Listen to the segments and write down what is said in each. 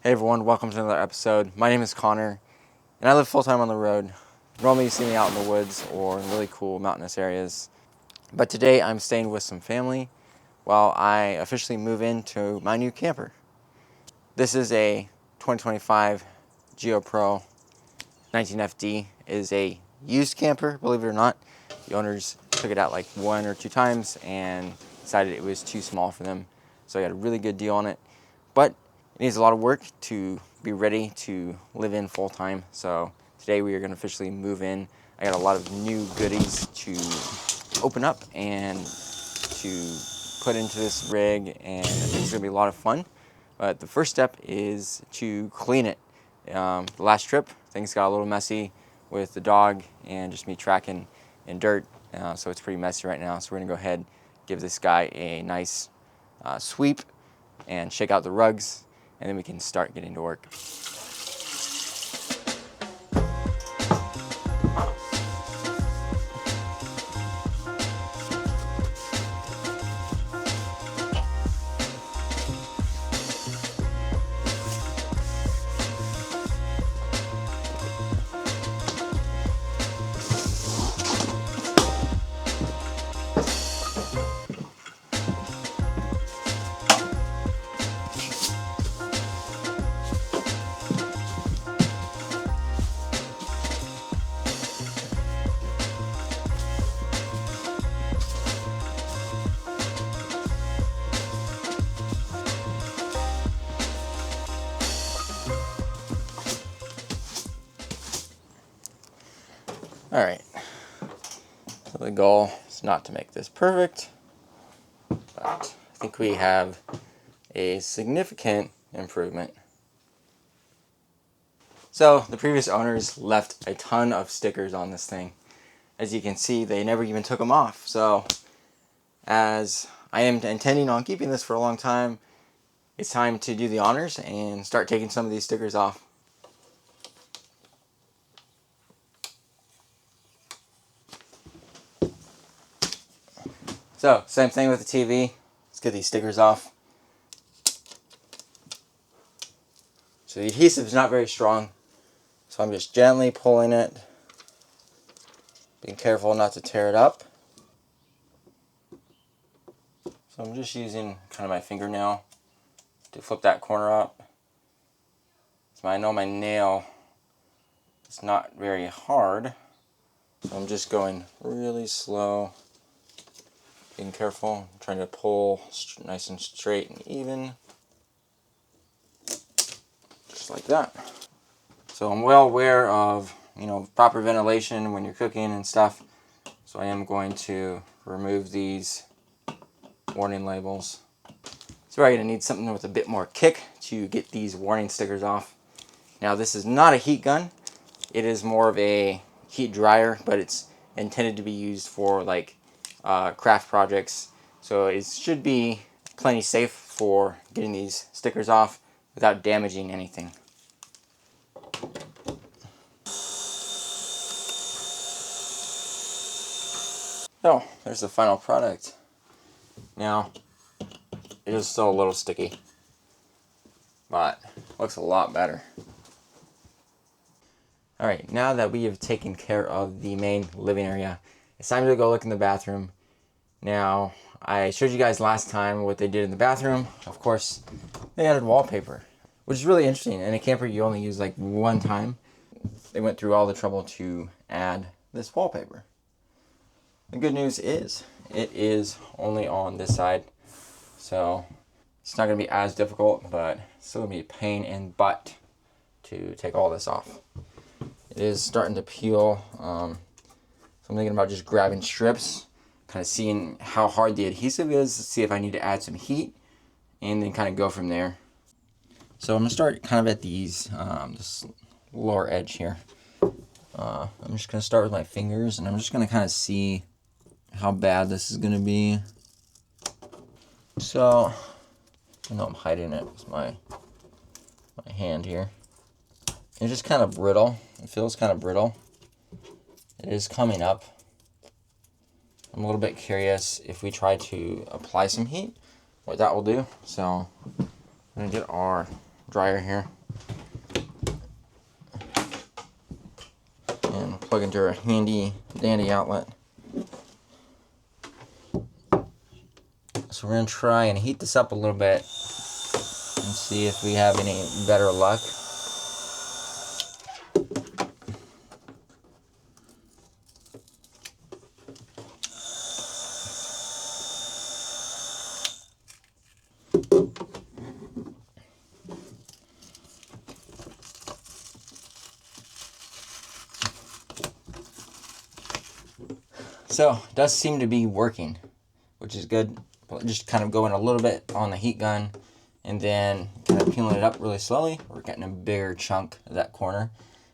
Hey everyone, welcome to another episode. My name is Connor, and I live full-time on the road. Normally you see me out in the woods or in really cool mountainous areas. But today I'm staying with some family while I officially move into my new camper. This is a 2025 GeoPro 19FD. It is a used camper, believe it or not. The owners took it out like 1 or 2 times and decided it was too small for them. So I got a really good deal on it. But it needs a lot of work to be ready to live in full time. So today we are going to officially move in. I got a lot of new goodies to open up and to put into this rig, and I think it's going to be a lot of fun. But the first step is to clean it. The last trip, things got a little messy with the dog and just me tracking in dirt. So it's pretty messy right now. So we're going to go ahead, give this guy a nice sweep and shake out the rugs, and then we can start getting to work. All right, so the goal is not to make this perfect, but I think we have a significant improvement. So the previous owners left a ton of stickers on this thing. As you can see, they never even took them off. So as I am intending on keeping this for a long time, it's time to do the honors and start taking some of these stickers off. So, same thing with the TV. Let's get these stickers off. So the adhesive is not very strong, so I'm just gently pulling it, being careful not to tear it up. So I'm just using kind of my fingernail to flip that corner up. So I know my nail is not very hard, so I'm just going really slow, being careful, trying to pull nice and straight and even, just like that. So I'm well aware of, proper ventilation when you're cooking and stuff. So I am going to remove these warning labels. So we're going to need something with a bit more kick to get these warning stickers off. Now this is not a heat gun. It is more of a heat dryer, but it's intended to be used for like craft projects. So it should be plenty safe for getting these stickers off without damaging anything. So there's the final product. Now it is still a little sticky, but looks a lot better. Alright, now that we have taken care of the main living area, it's time to go look in the bathroom. Now, I showed you guys last time what they did in the bathroom. Of course, they added wallpaper, which is really interesting. In a camper, you only use like one time. They went through all the trouble to add this wallpaper. The good news is, it is only on this side, so it's not going to be as difficult, but it's still going to be a pain in the butt to take all this off. It is starting to peel, so I'm thinking about just grabbing strips, kind of seeing how hard the adhesive is, see if I need to add some heat, and then kind of go from there. So I'm going to start kind of at these, this lower edge here. I'm just going to start with my fingers, and I'm just going to kind of see how bad this is going to be. So, I know I'm hiding it with my hand here. It's just kind of brittle. It feels kind of brittle. It is coming up. I'm a little bit curious if we try to apply some heat, what that will do. So I'm going to get our dryer here. And plug into a handy dandy outlet. So we're gonna try and heat this up a little bit and see if we have any better luck. So it does seem to be working, which is good. Just kind of going a little bit on the heat gun and then kind of peeling it up really slowly. We're getting a bigger chunk of that corner.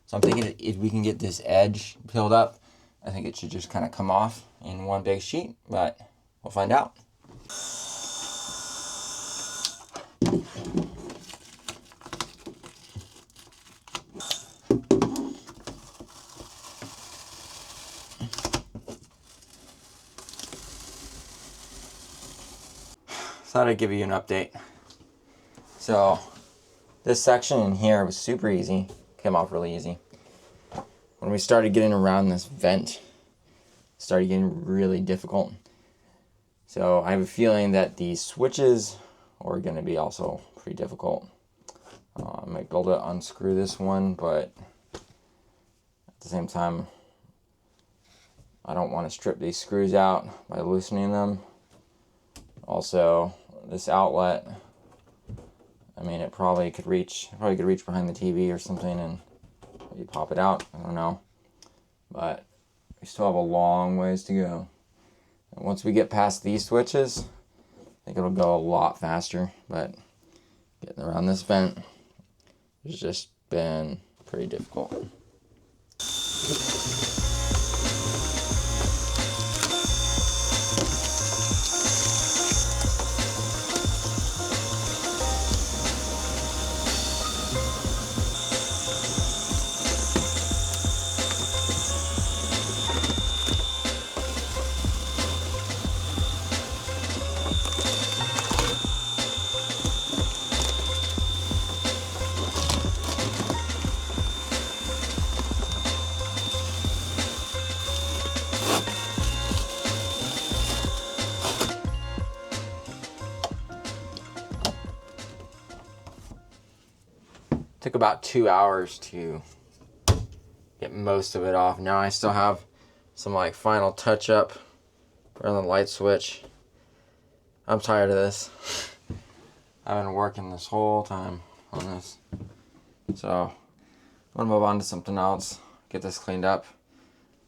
So I'm thinking if we can get this edge peeled up, I think it should just kind of come off in one big sheet, but we'll find out. Thought I'd give you an update. So this section in here was super easy, came off really easy. When we started getting around this vent, it started getting really difficult. So I have a feeling that these switches are going to be also pretty difficult. I might be able to unscrew this one, but at the same time, I don't want to strip these screws out by loosening them. Also, this outlet, I mean, it probably could reach behind the TV or something and maybe pop it out. I don't know. But we still have a long ways to go. And once we get past these switches, I think it'll go a lot faster. But getting around this vent has just been pretty difficult. Took about 2 hours to get most of it off. Now I still have some like final touch up around the light switch. I'm tired of this. I've been working this whole time on this. So I'm gonna move on to something else, get this cleaned up.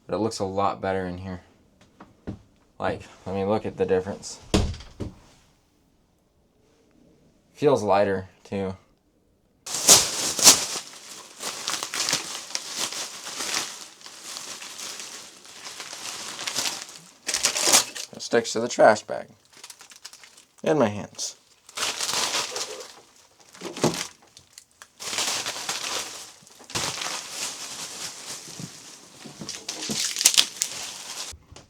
But it looks a lot better in here. Like, let me look at the difference. Feels lighter too. It sticks to the trash bag and my hands.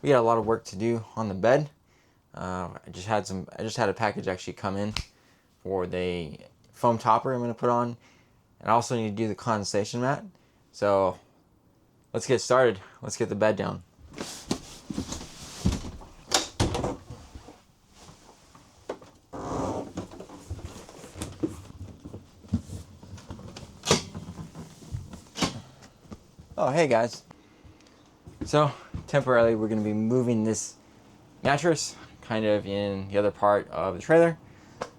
We got a lot of work to do on the bed. I just had a package actually come in for the foam topper I'm going to put on, and I also need to do the condensation mat. So let's get started. Let's get the bed down. Oh, hey guys. So temporarily we're going to be moving this mattress kind of in the other part of the trailer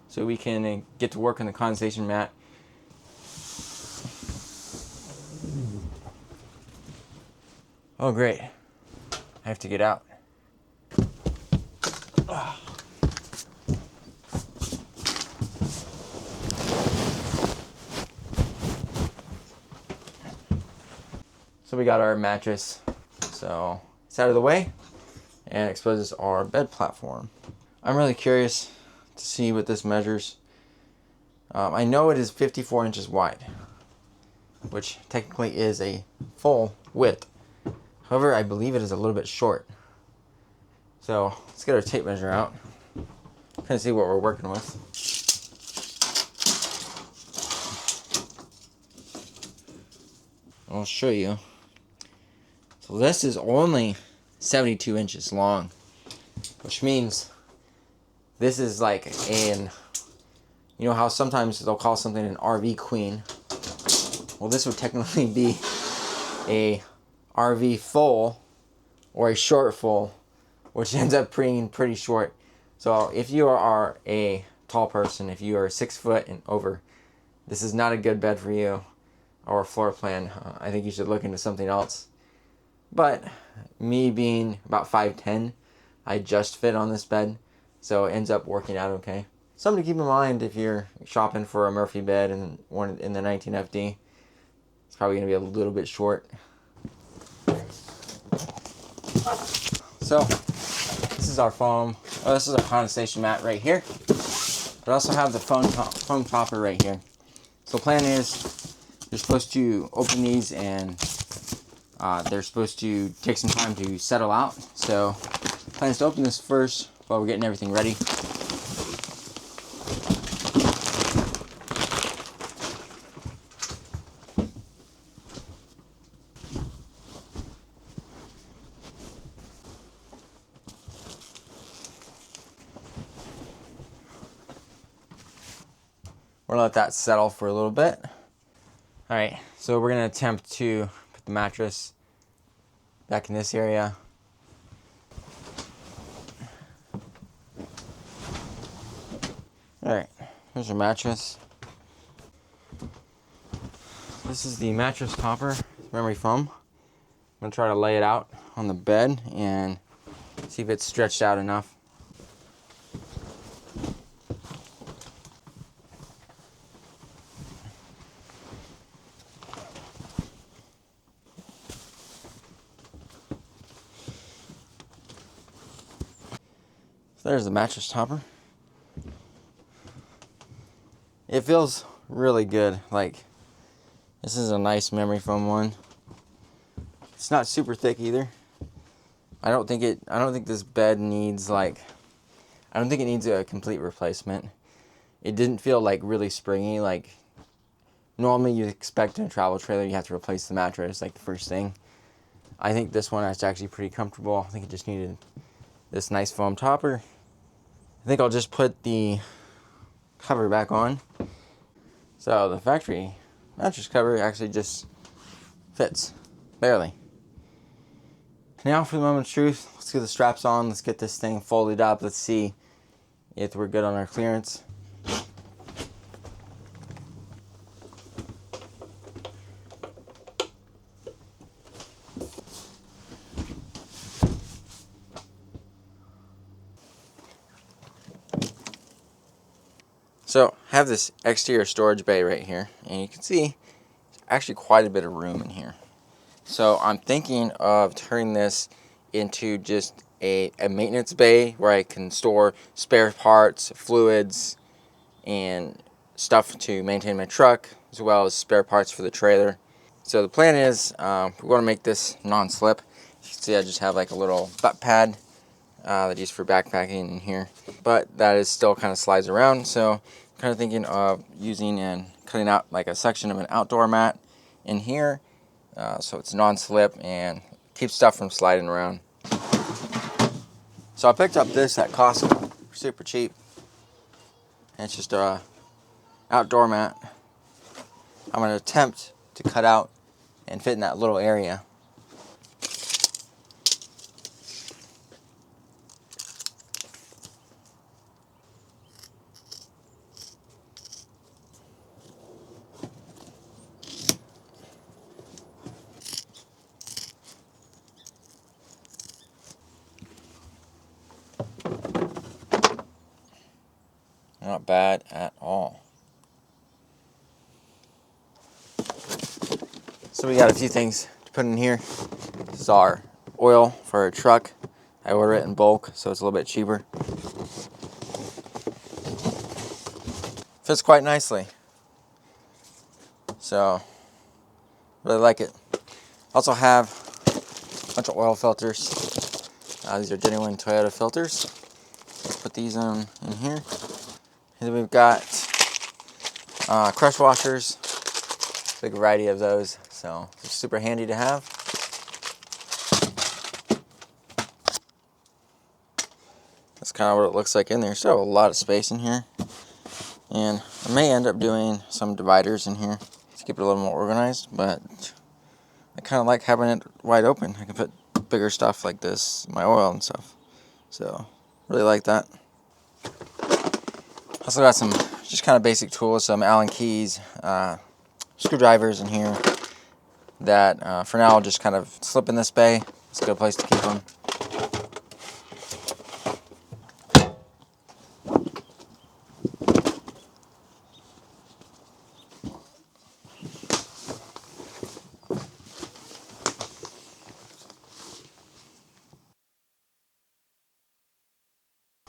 so we can get to work on the condensation mat. Oh great, I have to get out. So we got our mattress, so it's out of the way and exposes our bed platform. I'm really curious to see what this measures. I know it is 54 inches wide, which technically is a full width. However, I believe it is a little bit short. So let's get our tape measure out, kind of see what we're working with. I'll show you. So this is only 72 inches long, which means this is like an, you know how sometimes they'll call something an RV queen? Well, this would technically be a RV full or a short full, which ends up being pretty short. So if you are a tall person, if you are 6 foot and over, this is not a good bed for you or floor plan. I think you should look into something else. But me being about 5'10", I just fit on this bed, so it ends up working out okay. Something to keep in mind if you're shopping for a Murphy bed and one in the 19FD. It's probably going to be a little bit short. So this is our foam. Oh, this is our condensation mat right here. We also have the foam topper right here. So the plan is you're supposed to open these and they're supposed to take some time to settle out. So the plan is to open this first while we're getting everything ready. We're gonna let that settle for a little bit. All right, so we're gonna attempt to put the mattress back in this area. All right, here's your mattress. This is the mattress topper, memory foam. I'm gonna try to lay it out on the bed and see if it's stretched out enough. So there's the mattress topper. It feels really good. Like, this is a nice memory foam one. It's not super thick either. I don't think this bed needs I don't think it needs a complete replacement. It didn't feel like really springy. Like normally you expect in a travel trailer you have to replace the mattress like the first thing. I think this one is actually pretty comfortable. I think it just needed this nice foam topper. I think I'll just put the cover back on. So the factory mattress cover actually just fits, barely. Now for the moment of truth, let's get the straps on, let's get this thing folded up, let's see if we're good on our clearance. So I have this exterior storage bay right here, and you can see there's actually quite a bit of room in here. So I'm thinking of turning this into just a maintenance bay where I can store spare parts, fluids, and stuff to maintain my truck, as well as spare parts for the trailer. So the plan is we're going to make this non-slip. You can see I just have like a little butt pad that I use for backpacking in here, but that is still kind of slides around. So I'm kind of thinking of using and cutting out like a section of an outdoor mat in here, so it's non-slip and keeps stuff from sliding around. So I picked up this at Costco, super cheap. And it's just a outdoor mat. I'm going to attempt to cut out and fit in that little area. Not bad at all. So we got a few things to put in here. This is our oil for our truck. I order it in bulk, so it's a little bit cheaper. Fits quite nicely. So, really like it. Also have a bunch of oil filters. These are genuine Toyota filters. Let's put these in here. And then we've got crush washers. big variety of those, so it's super handy to have. That's kind of what it looks like in there. Still have a lot of space in here, and I may end up doing some dividers in here to keep it a little more organized, but I kind of like having it wide open. I can put bigger stuff like this, my oil and stuff, so really like that. Also got some just kind of basic tools, some Allen keys, screwdrivers in here that for now I'll just kind of slip in this bay. It's a good place to keep them.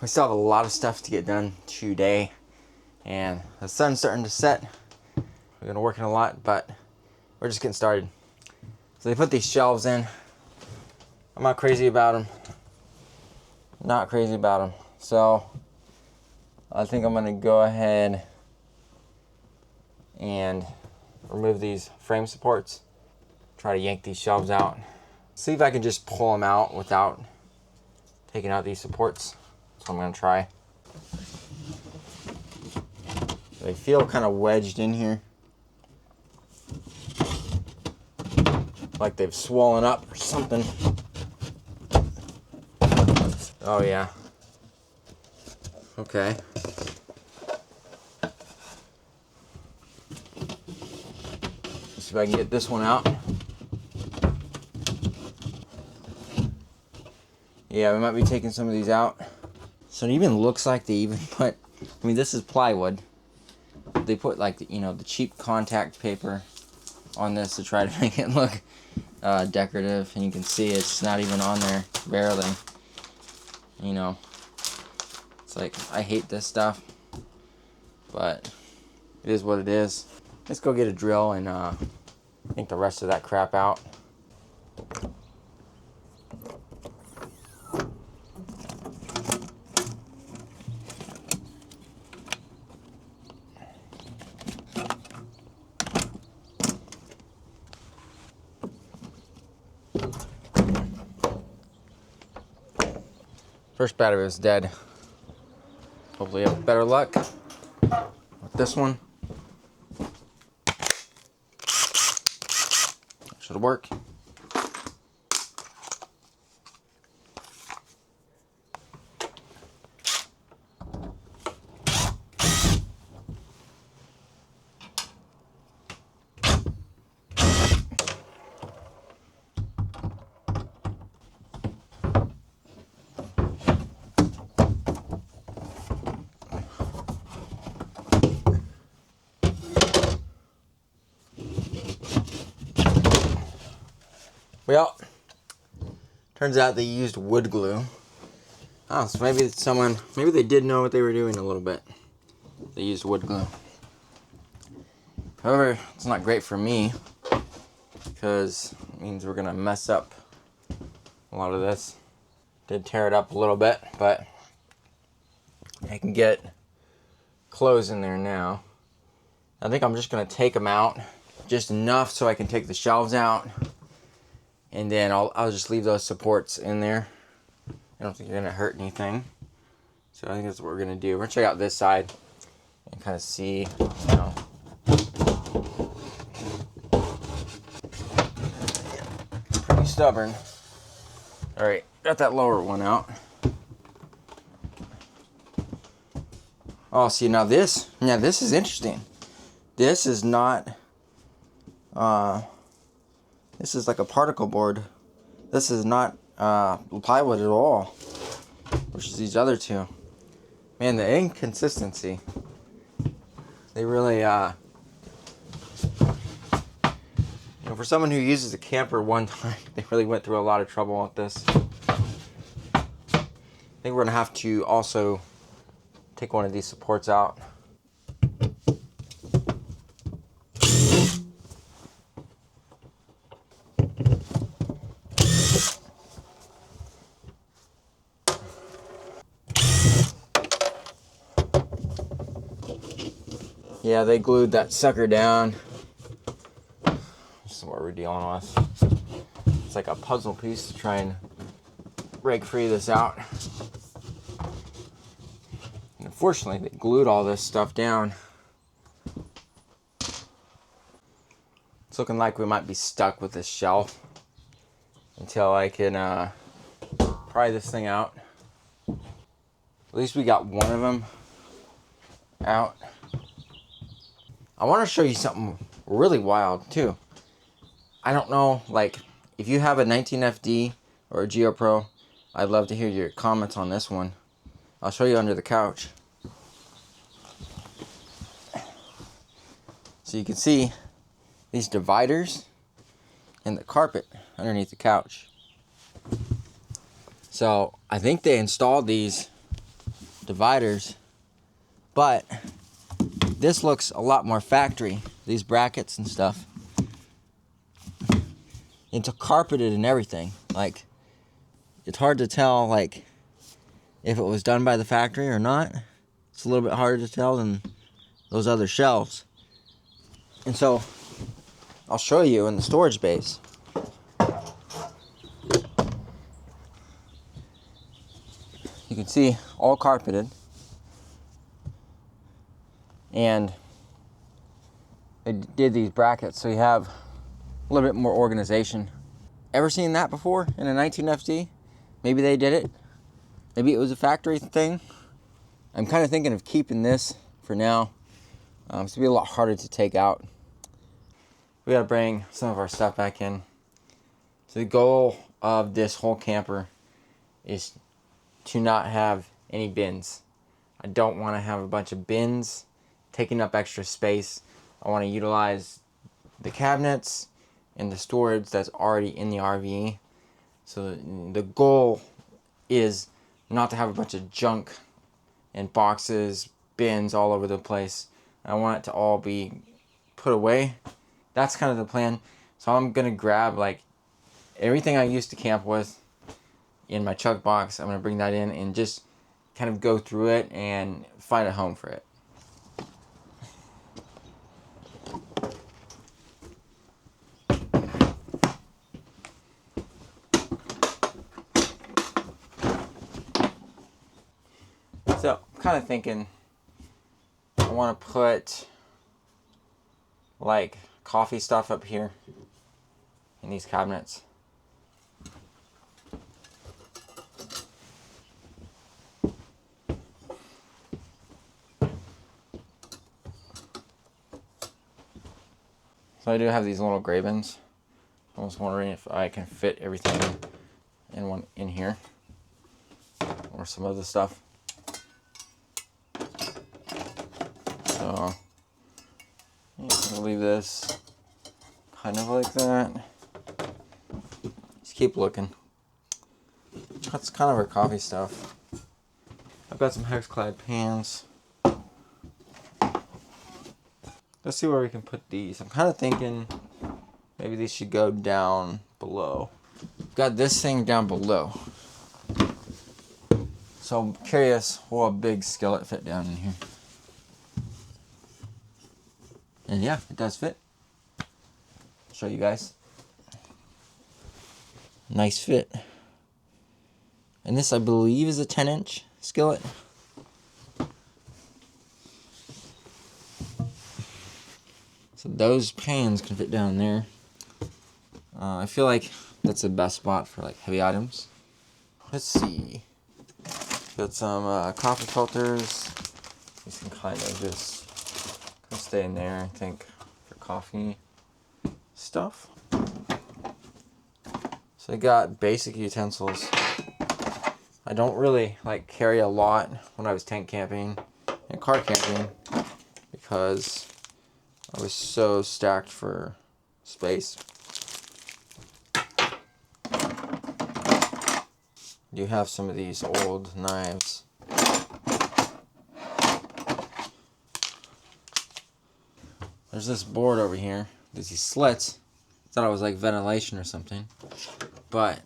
We still have a lot of stuff to get done today, and the sun's starting to set. We're gonna work in a lot, but we're just getting started. So they put these shelves in. I'm not crazy about them. Not crazy about them. So I think I'm gonna go ahead and remove these frame supports. Try to yank these shelves out. See if I can just pull them out without taking out these supports. That's what I'm gonna try. They feel kind of wedged in here, like they've swollen up or something. Oh yeah. Okay. Let's see if I can get this one out. Yeah, we might be taking some of these out. So it even looks like they even put, I mean, this is plywood. They put like the cheap contact paper on this to try to make it look decorative, and you can see it's not even on there, barely. It's like, I hate this stuff, but it is what it is. Let's go get a drill and yank the rest of that crap out. First battery was dead. Hopefully I have better luck with this one. Should work. Well, turns out they used wood glue. Oh, so maybe they did know what they were doing a little bit. They used wood glue. However, it's not great for me, because it means we're gonna mess up a lot of this. Did tear it up a little bit, but I can get clothes in there now. I think I'm just gonna take them out, just enough so I can take the shelves out. And then I'll just leave those supports in there. I don't think they're gonna hurt anything. So I think that's what we're gonna do. We're gonna check out this side and kind of see, pretty stubborn. All right, got that lower one out. Oh, see now this is interesting. This is not, this is like a particle board. This is not plywood at all, versus these other two. Man, the inconsistency. They really, for someone who uses a camper one time, they really went through a lot of trouble with this. I think we're gonna have to also take one of these supports out. Yeah, they glued that sucker down is what we're dealing with. It's like a puzzle piece to try and break free of this out. And unfortunately, they glued all this stuff down. It's looking like we might be stuck with this shelf until I can pry this thing out. At least we got one of them out. I want to show you something really wild too. I don't know, like, if you have a 19FD or a GeoPro, I'd love to hear your comments on this one. I'll show you under the couch. So you can see these dividers and the carpet underneath the couch. So I think they installed these dividers, but this looks a lot more factory, these brackets and stuff. It's carpeted and everything. Like, it's hard to tell, like, if it was done by the factory or not. It's a little bit harder to tell than those other shelves. And so I'll show you in the storage base. You can see all carpeted, and they did these brackets so you have a little bit more organization. Ever seen that before in a 19FD? Maybe they did it. Maybe it was a factory thing. I'm kind of thinking of keeping this for now. It's gonna be a lot harder to take out. We gotta bring some of our stuff back in. So the goal of this whole camper is to not have any bins. I don't want to have a bunch of bins taking up extra space. I want to utilize the cabinets and the storage that's already in the RV. So the goal is not to have a bunch of junk and boxes, bins all over the place. I want it to all be put away. That's kind of the plan. So I'm gonna grab like everything I used to camp with in my chuck box. I'm gonna bring that in and just kind of go through it and find a home for it. So I'm kind of thinking I want to put like coffee stuff up here in these cabinets. So I do have these little gray bins. I was wondering if I can fit everything in here, or some other stuff. So I'm gonna leave this kind of like that. Just keep looking. That's kind of our coffee stuff. I've got some hex-clad pans. Let's see where we can put these. I'm kind of thinking maybe these should go down below. Got this thing down below. So I'm curious, will a big skillet fit down in here? And yeah, it does fit. I'll show you guys. Nice fit. And this, I believe, is a 10-inch skillet. So those pans can fit down there. I feel like that's the best spot for like heavy items. Let's see. Got some coffee filters. These can kind of just stay in there, I think, for coffee stuff. So I got basic utensils. I don't really like carry a lot when I was tent camping and car camping because I was so stacked for space. You have some of these old knives. There's this board over here. There's these slits. I thought it was like ventilation or something. But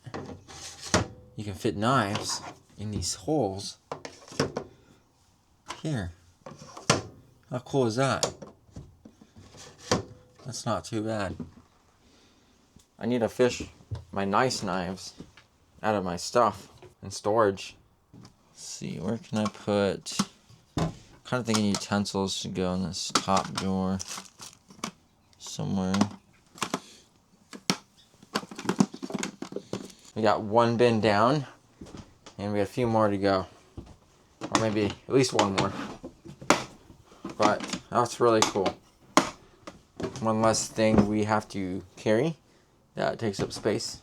you can fit knives in these holes. Here. How cool is that? That's not too bad. I need to fish my nice knives out of my stuff in storage. Let's see, where can I put... kind of thinking utensils should go in this top drawer somewhere. We got one bin down, and we got a few more to go. Or maybe at least one more. But that's really cool. One less thing we have to carry that takes up space.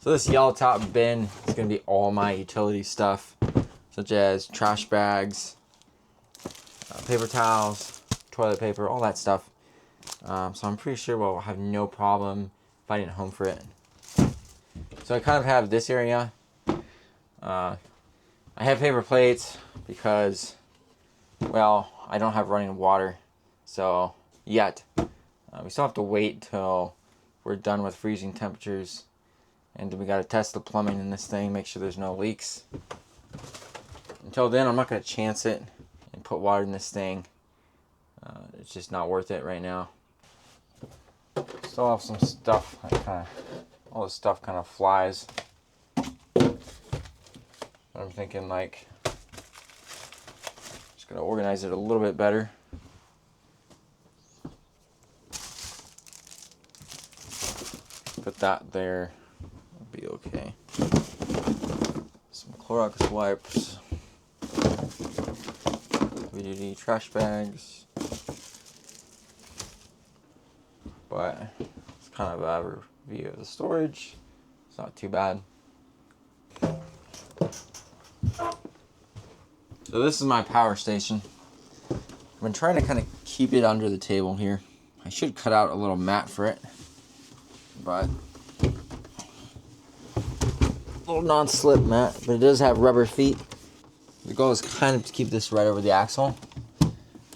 So this yellow top bin is going to be all my utility stuff, such as trash bags, paper towels, toilet paper, all that stuff. So I'm pretty sure we'll have no problem finding a home for it. So I kind of have this area. I have paper plates because, well, I don't have running water. So, yet. We still have to wait till we're done with freezing temperatures. And then we got to test the plumbing in this thing, make sure there's no leaks. Until then, I'm not going to chance it and put water in this thing. It's just not worth it right now. Still have some stuff, all this stuff kind of flies. I'm thinking like, just going to organize it a little bit better. Put that there. Be okay. Some Clorox wipes, heavy-duty trash bags, but it's kind of a review of the storage. It's not too bad. So this is my power station. I've been trying to kind of keep it under the table here. I should cut out a little mat for it, but little non-slip mat, but it does have rubber feet. The goal is kind of to keep this right over the axle.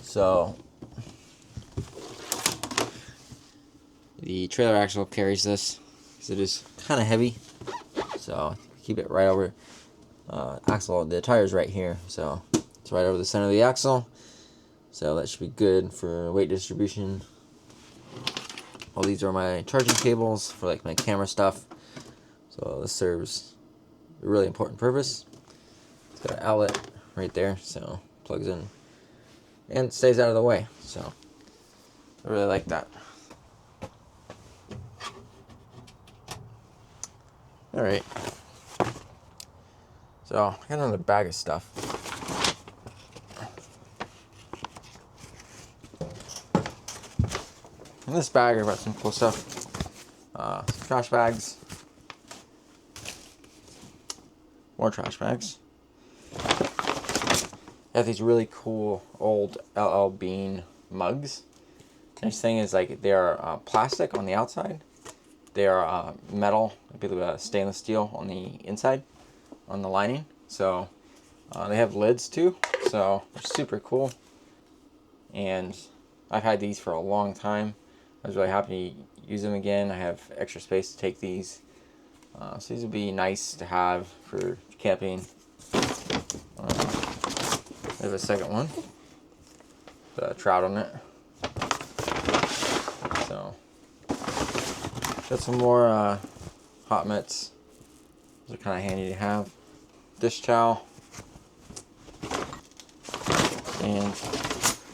So the trailer axle carries this because it is kind of heavy. So keep it right over axle. The tire's right here, so it's right over the center of the axle. So that should be good for weight distribution. All these are my charging cables for like my camera stuff. So this serves a really important purpose. It's got an outlet right there, so it plugs in and stays out of the way. So I really like that. All right. So I got another bag of stuff. In this bag, I've got some cool stuff. Some trash bags. More trash bags. I have these really cool old LL Bean mugs. Nice thing is like they are plastic on the outside. They are metal, a bit of stainless steel on the inside, on the lining. So they have lids too. So they're super cool. And I've had these for a long time. I was really happy to use them again. I have extra space to take these. So these would be nice to have for camping. I have a second one. The trout on it. So got some more hot mitts. Those are kind of handy to have. Dish towel. And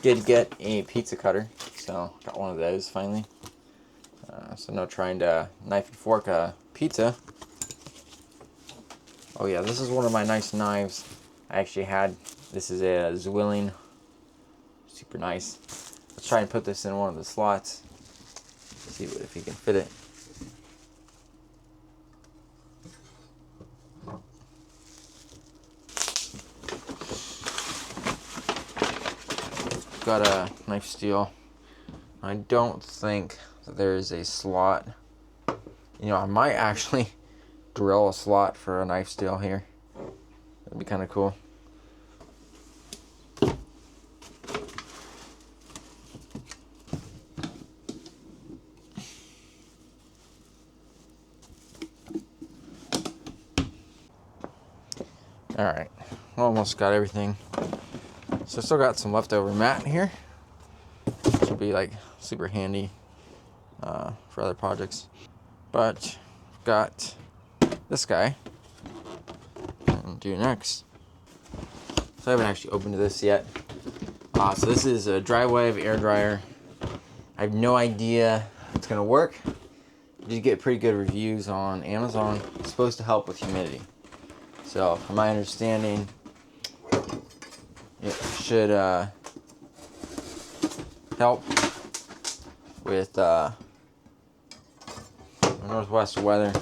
did get a pizza cutter. So got one of those finally. So no trying to knife and fork a pizza. Oh yeah, this is one of my nice knives I actually had. This is a Zwilling. Super nice. Let's try and put this in one of the slots. See if you can fit it. Got a knife steel. I don't think that there is a slot. You know, I might actually drill a slot for a knife steel here. That'd be kind of cool. All right, almost got everything. So still got some leftover mat here. Should be like super handy for other projects. But got this guy and do next. So I haven't actually opened this yet. So this is a Drywave air dryer. I have no idea if it's gonna work. I did get pretty good reviews on Amazon. It's supposed to help with humidity. So from my understanding, it should help with northwest weather.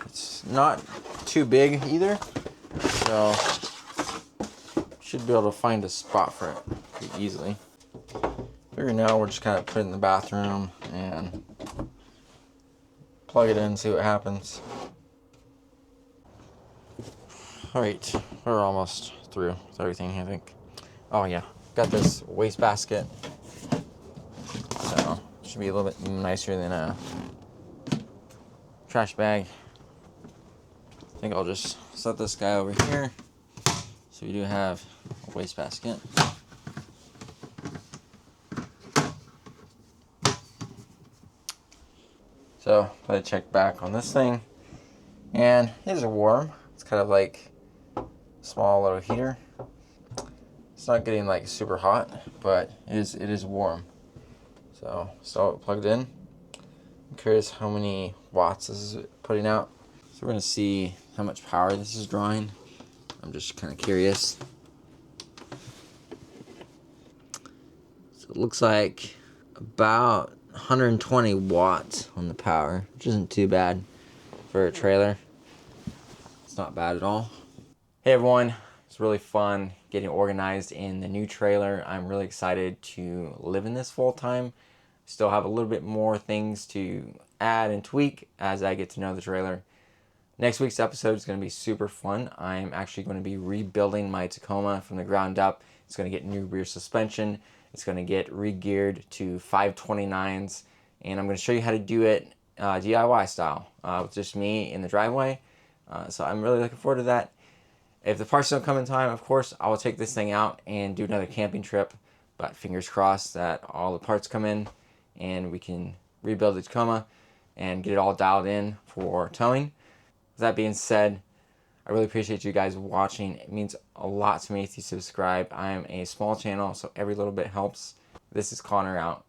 It's not too big either, so should be able to find a spot for it pretty easily. Figure now we'll just kind of put it in the bathroom and plug it in, see what happens. Alright, we're almost through with everything, I think. Oh yeah, got this waste basket. So, should be a little bit nicer than a trash bag. I think I'll just set this guy over here. So we do have a waste basket. So, I check back on this thing. And it is warm. It's kind of like small little heater. It's not getting like super hot, but it is warm. So still plugged in. I'm curious how many watts this is putting out. So we're gonna see how much power this is drawing. I'm just kind of curious. So it looks like about 120 watts on the power, which isn't too bad for a trailer. It's not bad at all. Hey everyone, it's really fun getting organized in the new trailer. I'm really excited to live in this full time. Still have a little bit more things to add and tweak as I get to know the trailer. Next week's episode is going to be super fun. I'm actually going to be rebuilding my Tacoma from the ground up. It's going to get new rear suspension. It's going to get re-geared to 529s. And I'm going to show you how to do it DIY style with just me in the driveway. So I'm really looking forward to that. If the parts don't come in time, of course, I will take this thing out and do another camping trip. But fingers crossed that all the parts come in and we can rebuild the Tacoma and get it all dialed in for towing. With that being said, I really appreciate you guys watching. It means a lot to me if you subscribe. I am a small channel, so every little bit helps. This is Connor out.